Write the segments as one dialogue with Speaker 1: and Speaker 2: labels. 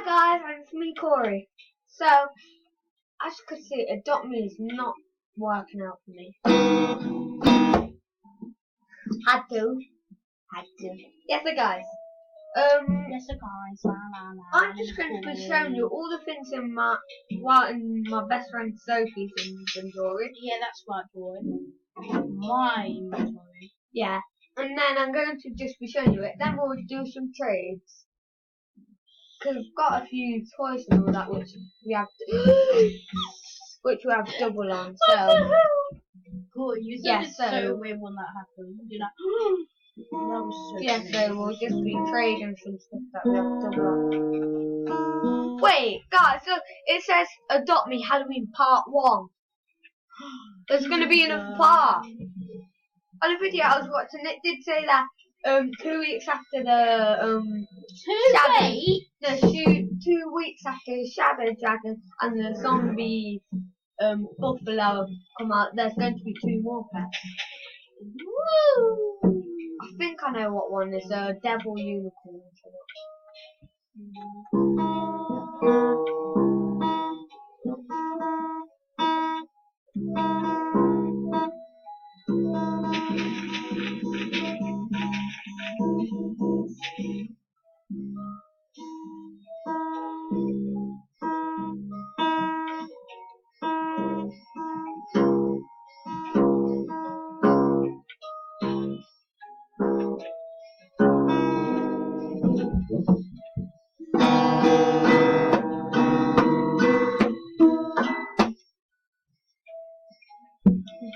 Speaker 1: guys, and it's me, Corey. So, as you can see, Adopt Me is not working out for me. Had to. Yes, so guys. I'm just going to be showing you all the things in my best friend Sophie's inventory.
Speaker 2: Yeah, that's right, boy. My inventory.
Speaker 1: Yeah, and then I'm going to just be showing you it. Then we'll do some trades. Because we've got a few toys and all that which we have double on. So
Speaker 2: Cool, you said it's so weird when that happened. You know, that was so
Speaker 1: yeah,
Speaker 2: weird.
Speaker 1: so we'll just be trading some stuff that we have double on. Wait, guys, so it says Adopt Me Halloween Part 1. There's gonna be another part. On the video I was watching, it did say that 2 weeks after the 2 weeks after the Shadow Dragon and the zombie buffalo come out, there's going to be 2 more pets. Woo! I think I know what one is. Devil Unicorn.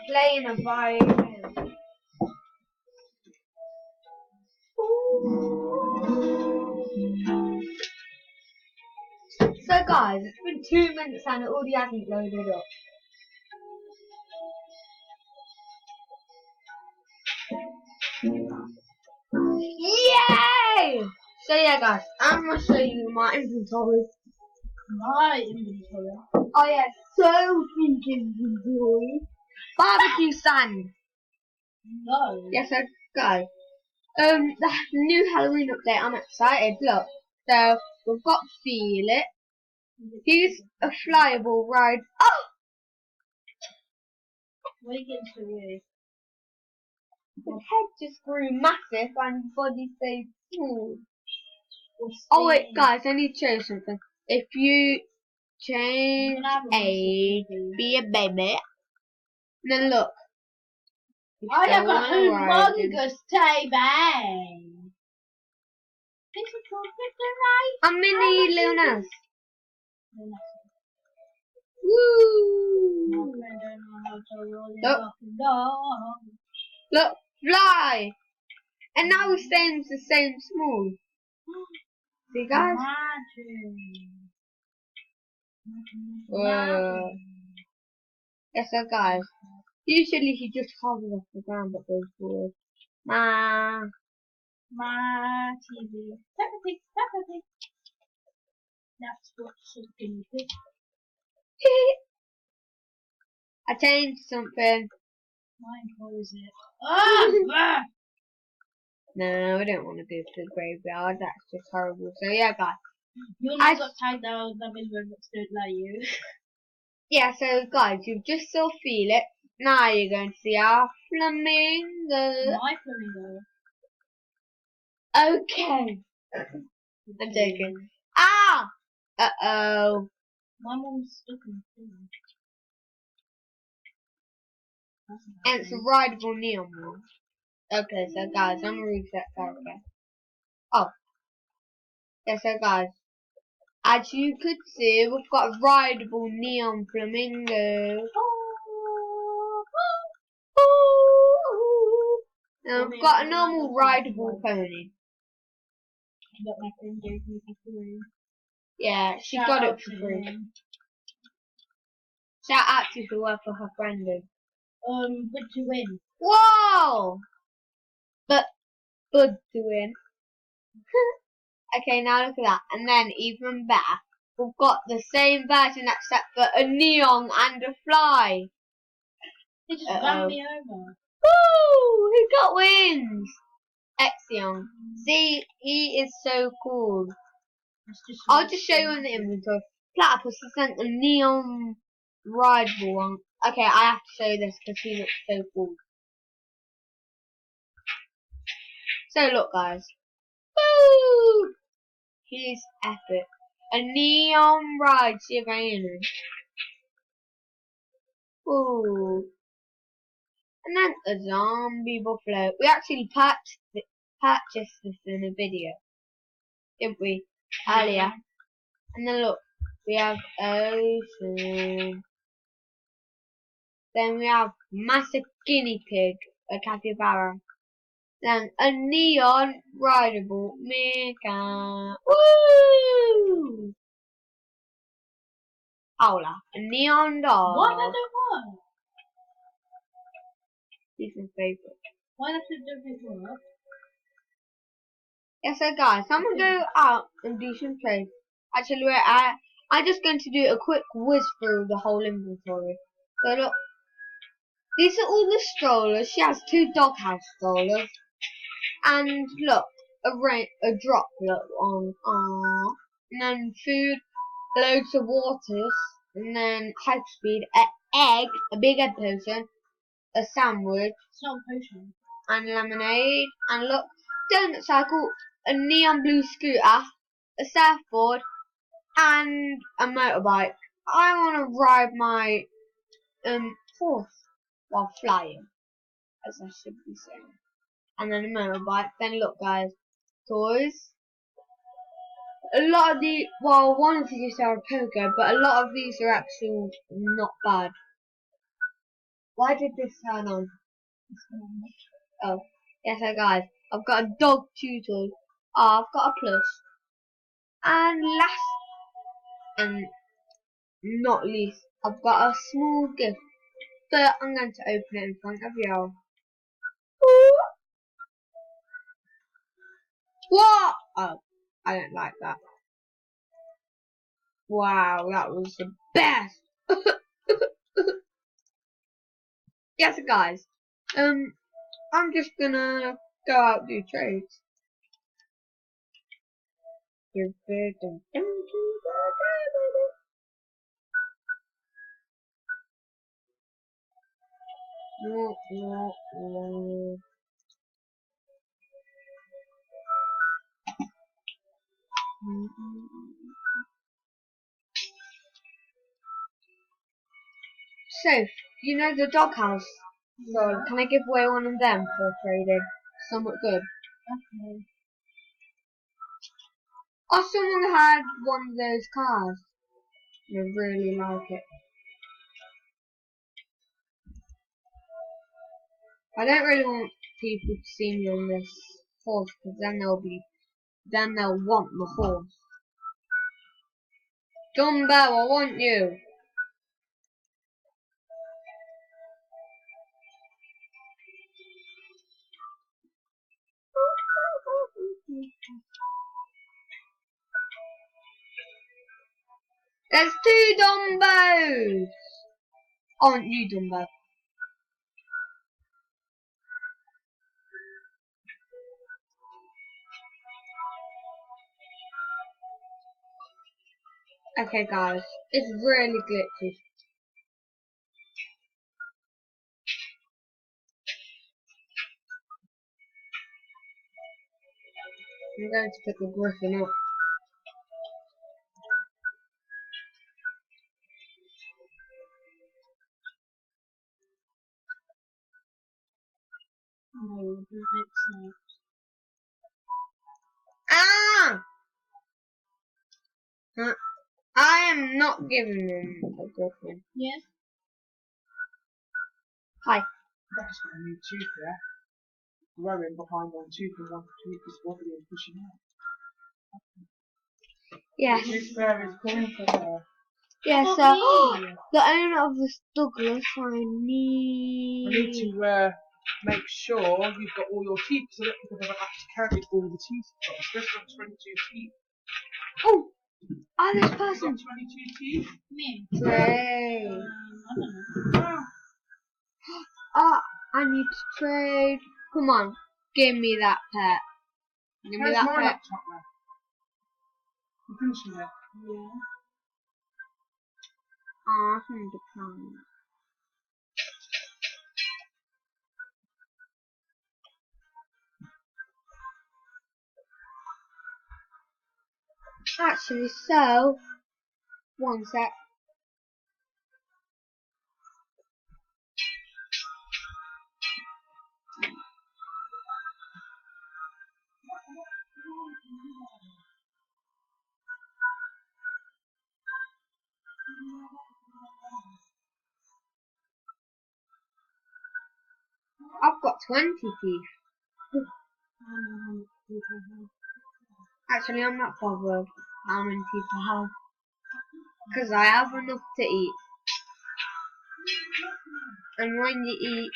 Speaker 1: Playing a violin. So guys, it's been 2 minutes and it already hasn't loaded up. Yay! So yeah guys, I'm gonna show you my inventory. Oh yeah, so big inventory. Barbecue sand.
Speaker 2: No.
Speaker 1: Yes, so guys. The new Halloween update, I'm excited. Look, so we've got Feel It. He's a flyable ride. Oh!
Speaker 2: What are you getting so weird?
Speaker 1: His head just grew massive and his body stayed small. Oh wait, guys, I need to show you something. If you change age, be a baby, then look.
Speaker 2: I have a humongous TV.
Speaker 1: A mini Lunas. Woo! Look, fly! And now we're staying the same small. See guys? Yes, so guys. Usually he just hovers off the ground but goes forward.
Speaker 2: My TV. Peppa Pig. That's what something is.
Speaker 1: I changed something.
Speaker 2: What is it? Ah!
Speaker 1: No, we don't want to go to the graveyard. That's just horrible. So yeah, guys.
Speaker 2: You're not got tied down. That means robots don't like you.
Speaker 1: Yeah, so guys, you just saw Feel It. Now you're going to see our flamingo.
Speaker 2: My flamingo.
Speaker 1: Okay. I'm joking. Ah! Uh-oh.
Speaker 2: My mom's stuck in the thing.
Speaker 1: And it's a rideable neon one. Okay, so guys, I'm gonna reset character. Oh. Yeah, so guys, as you could see, we've got a rideable neon flamingo. And we've got a normal rideable pony.
Speaker 2: That my friend gave me for free.
Speaker 1: Yeah, she got it for free. Shout out to whoever her friend is.
Speaker 2: But to win.
Speaker 1: Whoa! But to win. Okay, now look at that. And then even better, we've got the same version except for a neon and a fly.
Speaker 2: He just ran me over.
Speaker 1: Woo! He got wings! Exion. See, he is so cool. I'll just show you in the inventory. Platypus has sent a neon rideable one. Okay, I have to show you this because he looks so cool. So look, guys. Woo! He's epic. A neon ride Sylvain. Ooh. And then a zombie buffalo. We actually purchased this in a video, didn't we? Earlier. And then look, we have ocean. Then we have massive guinea pig, a capybara. Then a neon rideable meerkat. Woo! Howler, a neon dog.
Speaker 2: Why that don't work?
Speaker 1: He's my favourite.
Speaker 2: Why does it don't work?
Speaker 1: Yeah, so guys, I'm gonna go out and do some trades. Actually, wait, I'm just going to do a quick whiz through the whole inventory. So look, these are all the strollers. She has 2 doghouse strollers, and look, a droplet on, and then food, loads of waters, and then hype speed, an egg, a big egg potion, a sandwich,
Speaker 2: It's not a potion.
Speaker 1: and lemonade, and look, donut cycle, a neon blue scooter, a surfboard, and a motorbike. I want to ride my horse while flying, as I should be saying. And then a motorbike. Then look, guys, toys. A lot of the, well, one of these are a poker, but a lot of these are actually not bad. Why did this turn on? Oh, yes, so guys, I've got a dog tutor. I've got a plush. And last and not least, I've got a small gift, but I'm going to open it in front of y'all. What? Oh, I don't like that. Wow, that was the best. Yes, guys. I'm just gonna go out and do trades. So, you know the doghouse? So, can I give away one of them for trading? Somewhat good.
Speaker 2: Okay.
Speaker 1: Or someone had one of those cars. I really like it. I don't really want people to see me on this horse, because then they'll want the horse. Dumbo, I want you. There's 2 Dumbos. Aren't you, Dumbo? Okay, guys, it's really glitchy. I'm going to pick the Griffin up.
Speaker 2: No, it makes sense.
Speaker 1: Ah! Huh? I am not giving them a Griffin.
Speaker 2: Yes.
Speaker 1: Hi.
Speaker 3: That's got a new tooth there. Growing behind one tooth and one tooth is wobbly and pushing out.
Speaker 1: Yes.
Speaker 3: The tooth fairy is coming for her.
Speaker 1: Yes,
Speaker 2: What
Speaker 1: the owner of this Douglas, I
Speaker 3: I need
Speaker 1: need...
Speaker 3: to make sure you've got all your teeth, so that people never have to carry all the teeth you've got. Especially on 22 teeth.
Speaker 1: Oh! Ah, this
Speaker 3: You've got
Speaker 1: person!
Speaker 3: 22 teeth?
Speaker 2: Me.
Speaker 1: Trade.
Speaker 2: I don't know.
Speaker 1: Ah, I need to trade. Come on, give me that pet. Give me
Speaker 3: Where's
Speaker 1: that
Speaker 3: my
Speaker 1: pet.
Speaker 3: laptop now? You're finishing it.
Speaker 2: Yeah.
Speaker 1: £100. Actually, so, one sec. I've got 20 teeth. Actually, I'm not bothered how many teeth I have. Because I have enough to eat. And when you eat,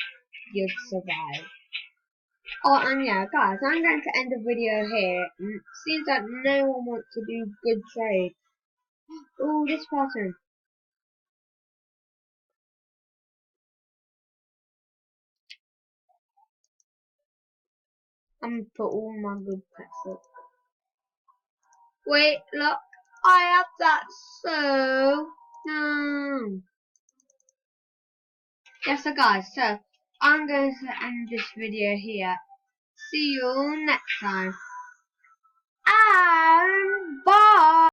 Speaker 1: you'll survive. Oh, and yeah, guys, I'm going to end the video here. It seems like no one wants to do good trade. Oh, this person. I'm going to put all my good pets up. Wait, look. I have that so... No. Yes, so guys, so I'm going to end this video here. See you next time. And bye!